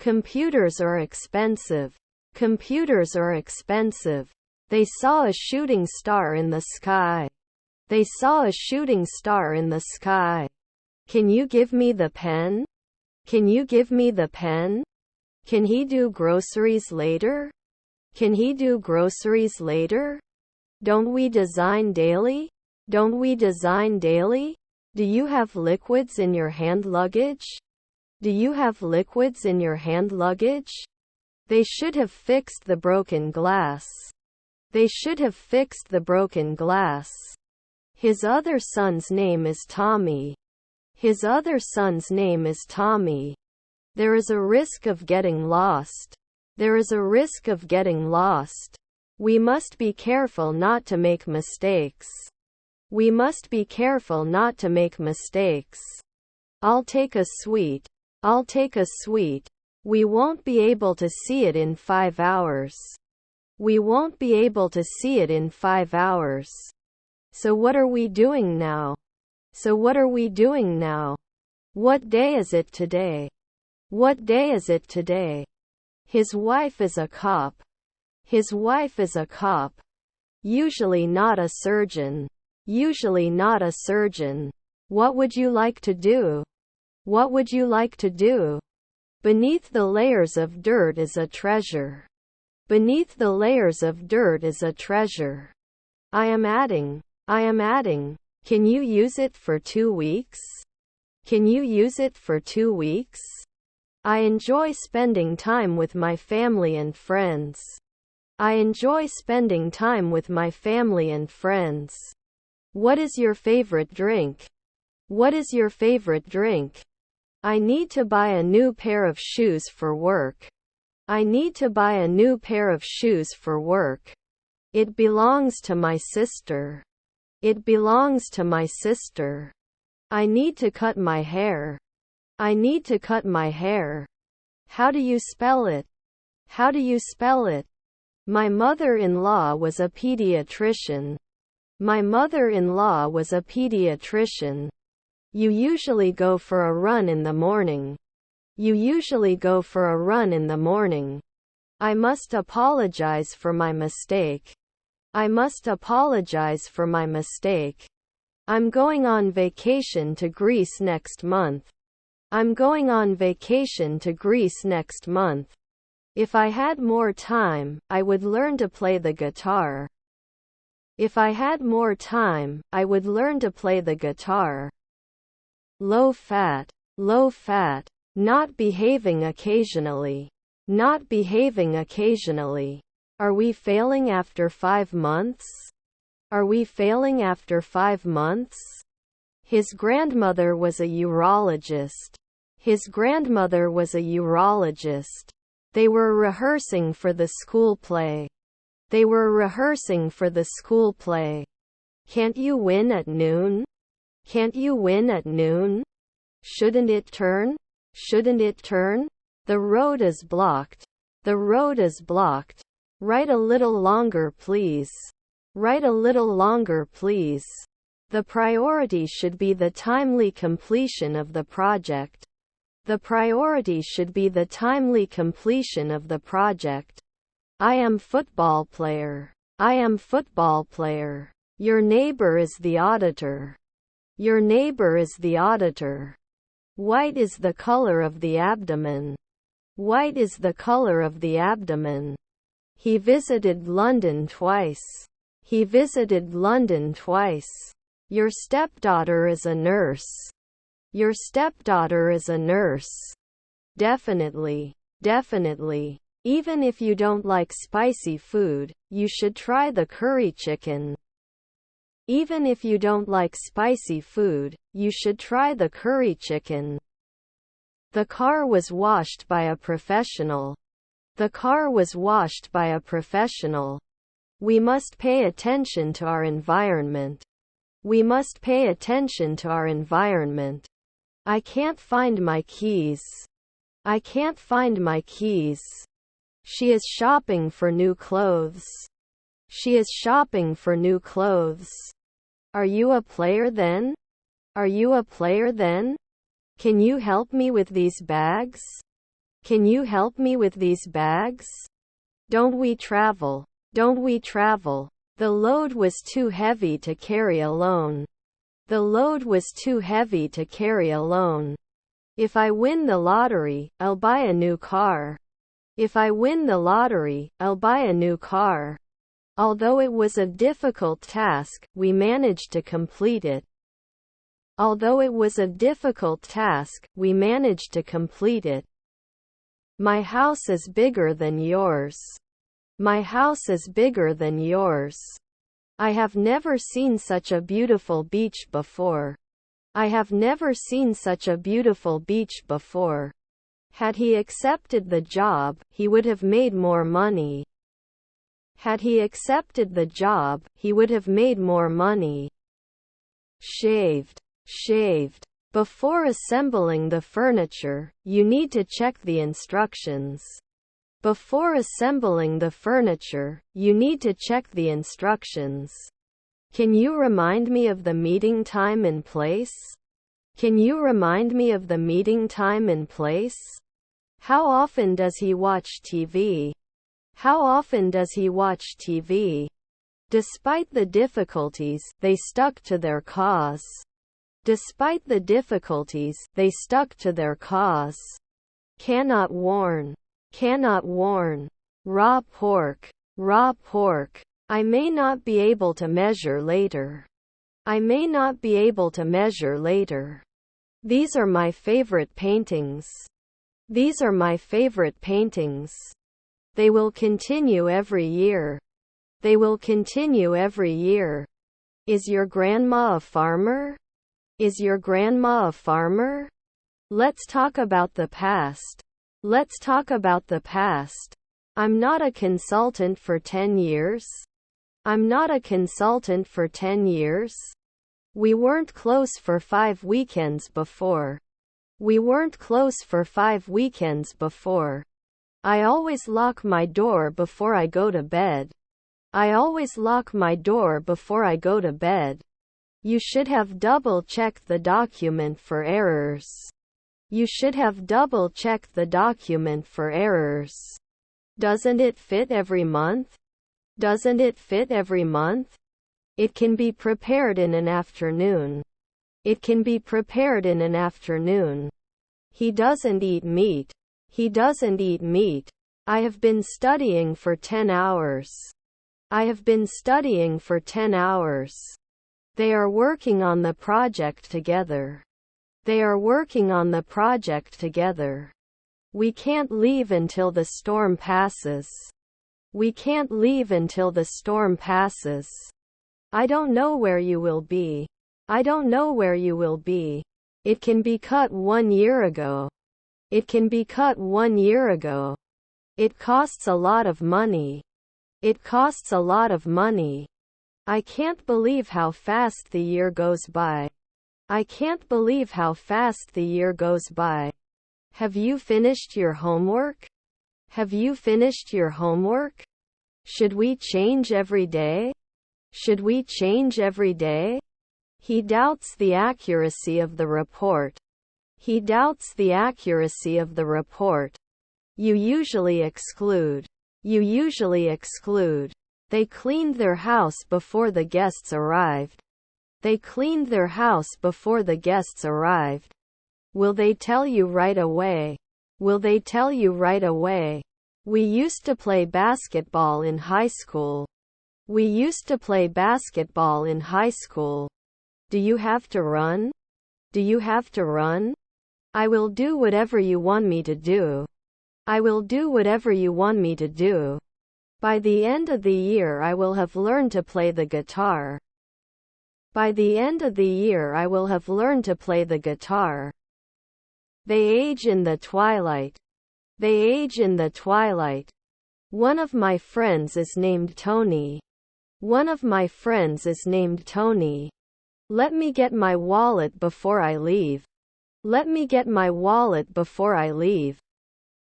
Computers are expensive. Computers are expensive. They saw a shooting star in the sky. They saw a shooting star in the sky. Can you give me the pen? Can you give me the pen? Can he do groceries later? Can he do groceries later? Don't we design daily? Don't we design daily? Do you have liquids in your hand luggage? Do you have liquids in your hand luggage? They should have fixed the broken glass. They should have fixed the broken glass. His other son's name is Tommy. His other son's name is Tommy. There is a risk of getting lost. There is a risk of getting lost. We must be careful not to make mistakes. We must be careful not to make mistakes. I'll take a sweet. I'll take a sweet. We won't be able to see it in 5 hours. We won't be able to see it in 5 hours. So what are we doing now? So what are we doing now? What day is it today? What day is it today? His wife is a cop. His wife is a cop. Usually not a surgeon. Usually not a surgeon. What would you like to do? What would you like to do? Beneath the layers of dirt is a treasure. Beneath the layers of dirt is a treasure. I am adding. I am adding. Can you use it for 2 weeks? Can you use it for 2 weeks? I enjoy spending time with my family and friends. I enjoy spending time with my family and friends. What is your favorite drink? What is your favorite drink? I need to buy a new pair of shoes for work. I need to buy a new pair of shoes for work. It belongs to my sister. It belongs to my sister. I need to cut my hair. I need to cut my hair. How do you spell it? How do you spell it? My mother-in-law was a pediatrician. My mother-in-law was a pediatrician. You usually go for a run in the morning. You usually go for a run in the morning. I must apologize for my mistake. I must apologize for my mistake. I'm going on vacation to Greece next month. I'm going on vacation to Greece next month. If I had more time, I would learn to play the guitar. If I had more time, I would learn to play the guitar. Low fat. Low fat. Not behaving occasionally. Not behaving occasionally. Are we failing after 5 months? Are we failing after 5 months? His grandmother was a urologist. His grandmother was a urologist. They were rehearsing for the school play. They were rehearsing for the school play. Can't you win at noon? Can't you win at noon? Shouldn't it turn? Shouldn't it turn? The road is blocked. The road is blocked. Write a little longer, please. Write a little longer, please. The priority should be the timely completion of the project. The priority should be the timely completion of the project. I am football player. I am football player. Your neighbor is the auditor. Your neighbor is the auditor. White is the color of the abdomen. White is the color of the abdomen. He visited London twice. He visited London twice. Your stepdaughter is a nurse. Your stepdaughter is a nurse. Definitely. Definitely. Even if you don't like spicy food, you should try the curry chicken. Even if you don't like spicy food, you should try the curry chicken. The car was washed by a professional. The car was washed by a professional. We must pay attention to our environment. We must pay attention to our environment. I can't find my keys. I can't find my keys. She is shopping for new clothes. She is shopping for new clothes. Are you a player then? Are you a player then? Can you help me with these bags? Can you help me with these bags? Don't we travel? Don't we travel? The load was too heavy to carry alone. The load was too heavy to carry alone. If I win the lottery, I'll buy a new car. If I win the lottery, I'll buy a new car. Although it was a difficult task, we managed to complete it. Although it was a difficult task, we managed to complete it. My house is bigger than yours. My house is bigger than yours. I have never seen such a beautiful beach before. I have never seen such a beautiful beach before. Had he accepted the job, he would have made more money. Had he accepted the job, he would have made more money. Shaved. Shaved. Before assembling the furniture, you need to check the instructions. Before assembling the furniture, you need to check the instructions. Can you remind me of the meeting time and place? Can you remind me of the meeting time and place? How often does he watch TV? How often does he watch TV? Despite the difficulties, they stuck to their cause. Despite the difficulties, they stuck to their cause. Cannot warn. Cannot warn. Raw pork. Raw pork. I may not be able to measure later. I may not be able to measure later. These are my favorite paintings. These are my favorite paintings. They will continue every year. They will continue every year. Is your grandma a farmer? Is your grandma a farmer? Let's talk about the past. Let's talk about the past. I'm not a consultant for 10 years. I'm not a consultant for 10 years. We weren't close for 5 weekends before. We weren't close for 5 weekends before. I always lock my door before I go to bed. I always lock my door before I go to bed. You should have double-checked the document for errors. You should have double-checked the document for errors. Doesn't it fit every month? Doesn't it fit every month? It can be prepared in an afternoon. It can be prepared in an afternoon. He doesn't eat meat. He doesn't eat meat. I have been studying for 10 hours. I have been studying for 10 hours. They are working on the project together. They are working on the project together. We can't leave until the storm passes. We can't leave until the storm passes. I don't know where you will be. I don't know where you will be. It can be cut 1 year ago. It can be cut 1 year ago. It costs a lot of money. It costs a lot of money. I can't believe how fast the year goes by. I can't believe how fast the year goes by. Have you finished your homework? Have you finished your homework? Should we change every day? Should we change every day? He doubts the accuracy of the report. He doubts the accuracy of the report. You usually exclude. You usually exclude. They cleaned their house before the guests arrived. They cleaned their house before the guests arrived. Will they tell you right away? Will they tell you right away? We used to play basketball in high school. We used to play basketball in high school. Do you have to run? Do you have to run? I will do whatever you want me to do. I will do whatever you want me to do. By the end of the year I will have learned to play the guitar. By the end of the year I will have learned to play the guitar. They age in the twilight. They age in the twilight. One of my friends is named Tony. One of my friends is named Tony. Let me get my wallet before I leave. Let me get my wallet before I leave.